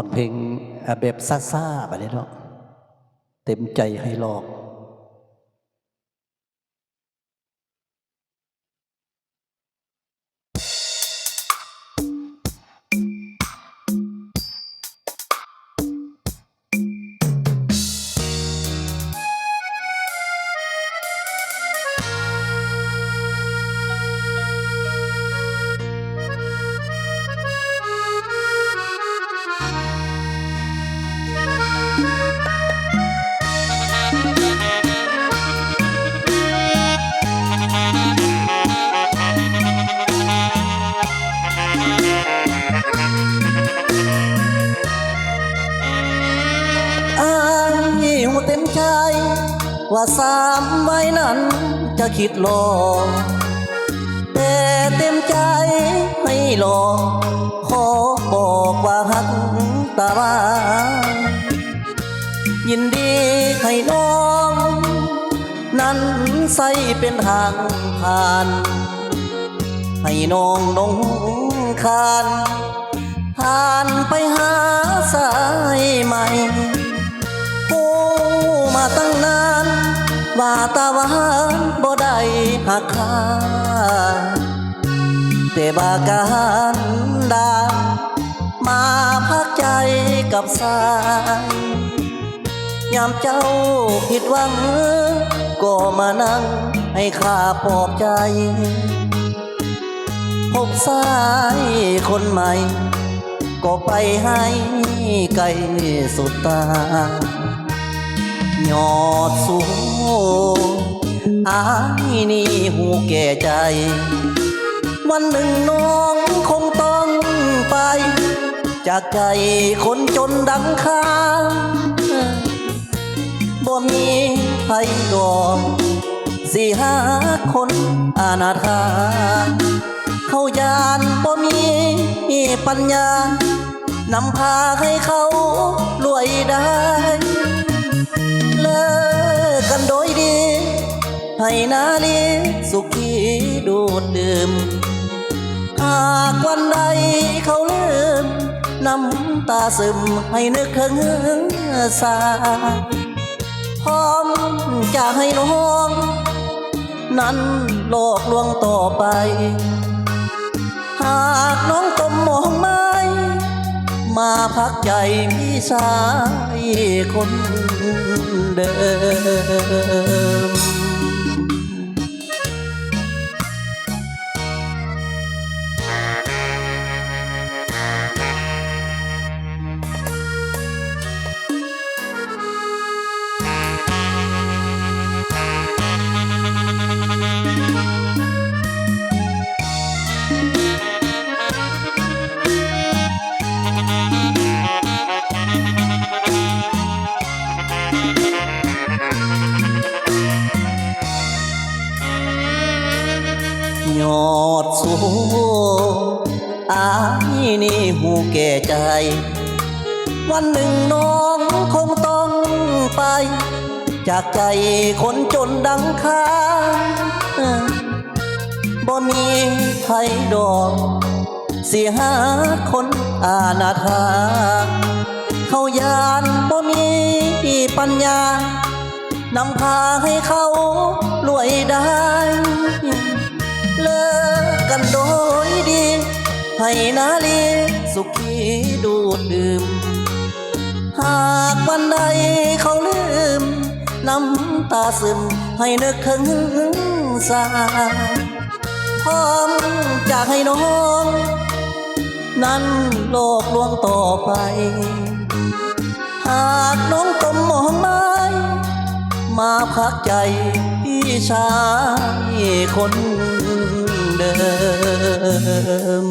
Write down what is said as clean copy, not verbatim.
ฟังเพลงแบบซ่าๆแบบนี้เนาะเต็มใจให้หลอกหูเต็มใจว่าสามไว้นั้นจะคิดหลอกแต่เต็มใจให้หลอกขอบอกว่าหักตาบ้ายินดีให้น้องนั้นใส่เป็นทางผ่านให้น้องนงคานผ่านไปหาสายใหม่มาตั้งนานว่าตาหวานบ่ได้หักค่าแต่บาการดามาพักใจกับสายยามเจ้าผิดหวังก็มานั่งให้ข้าปลอบใจพบสายคนใหม่ก็ไปให้ไกลสุดตายอดสูงอายนี่หูแก่ใจวันหนึ่งน้องคงต้องไปจากใจคนจนดังค้างบ่มีใครดอกสิหาคนอนาถาเขายานบ่มีปัญญานำพาให้เขารวยได้เลิกกันโดยดีให้นาลีสุขีดูดดื่มหากวันใดเขาลืมน้ำตาซึมให้นึกถึงสาพร้อมจะให้น้องนั้นโลกลวงต่อไปหากน้องกลมมองไม้มาพักใจพี่ชายคนเดิมยอดสูอายนี่หูแก่ใจวันหนึ่งน้องคงต้องไปจากใจคนจนดังค้างบ่มีใครดอกสิหาคนอานาถาเขายานบ่มีปัญญานำพาให้เขารวยได้เลิกกันโดยดีให้นาลีสุขีดูดดื่มหากวันใดเขาลืมน้ำตาซึมให้นึกถึงสาพร้อมจากให้น้องนั้นโลกลวงต่อไปหากน้องกลมมองไม้มาพักใจพี่ชายคนเดิม